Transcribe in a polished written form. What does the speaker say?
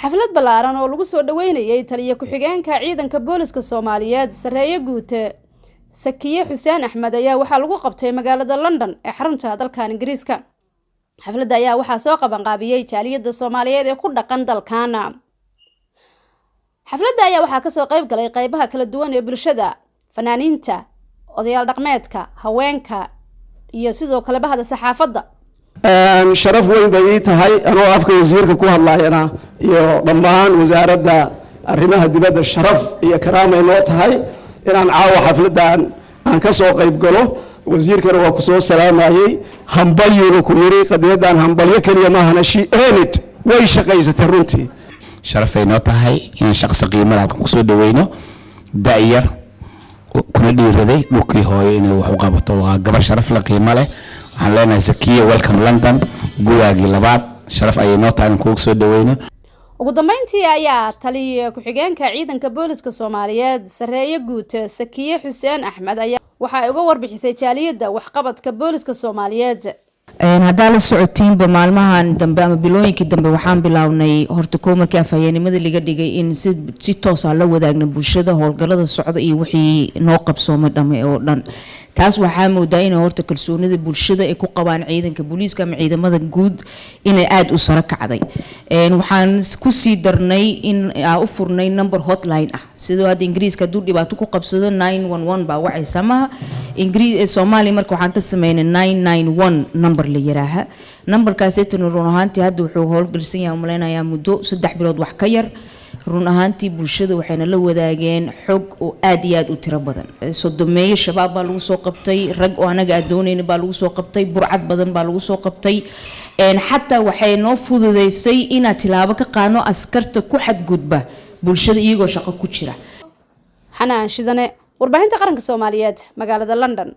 xaflad ballaaran oo lagu soo dhaweynayay taliye ku-xigeenka ciidanka booliska Soomaaliyeed Sareeye Guute Sakiye Xuseen Axmed ayaa waxaa lagu qabtay magaalada London ee xarunta dalka Ingiriiska. xafladda ayaa waxaa soo qaban qaabiyay jaaliyadda Soomaaliyeed ee ku dhaqan dalkana. xafladda ayaa waxaa ka soo qayb galay qaybaha kala duwan ee bulshada, fanaaniinta, odayaal dhaqameedka, haweenka iyo sidoo kale bahda saxaafadda. sharaf weyn bay tahay anoo afka wasiirka ku hadlayana iyo dhammaan wasaaradda arrimaha dibadda sharaf iyo karaama inoo tahay inaan caawa xafladan aan ka soo qayb galo. wasiirkana waa ku soo salaamayay hambalyo ku yiri qadiyadan hambalyo kaliya ma ahana shi eelid way shaqaysatay runtii. sharaf ay noo tahay in shaqsi qiimo leh ku soo dhaweyno daayar kuna dhiiraday dhulkii hooyo inay wax u qabato. waa gabar sharaf la qiimo leh. waxaan leenahay Sakiye welcome London gudaagii labaad sharaf ay noo tahay in ku soo dhaweyno. ugu dambeyntii ayaa taliye ku-xigeenka ciidanka booliska Soomaaliyeed Sareeye Guute Sakiye Xuseen Axmed ayaa waxa ay uga warbixisay jaaliyadda waxqabadka booliska Soomaaliyeed. hadaa la socotiinba maalmahan dambe ama bilooyinkii dambe waxaan bilawnay horta markii afhayeenimada laga dhigay in si toos ah la wadaagna bulshada howlgalada socda iyo wixii noo qabsoomay dhamay oo dhan. taas waxaa moodaa in horta kalsoonida bulshada ay ku qabaan ciidanka booliska ama ciidamada guud inay aad u sare kacday. waxaan ku sii darnay in aan u furnay number hotline ah sidoo hadda Ingiriiska duu dhibaato ku qabsado 911 baa wacay samaha Soomaaliya marka waxaan ka sameynay 991 number la yiraaha. numberkaas ee run ahaantii hadda wuxuu howlgalsan yahay umaleynaya muddo 3 bilood wax ka yar. run ahaantii bulshada waxayna la wadaageen xog oo aad iyo aad u tiro badan. sodomeeye shabaab baa lagu soo qabtay, rag oo anaga adoonayna baa lagu soo qabtay, burcad badan baa lagu soo qabtay. xataa waxay noo fududeysay inaad tilaabo ka qaano askarta ku xadgudba bulshada iyagoo shaqo ku jira. Xanaan Shidane, warbaahinta qaranka Soomaaliyeed, magaalada London.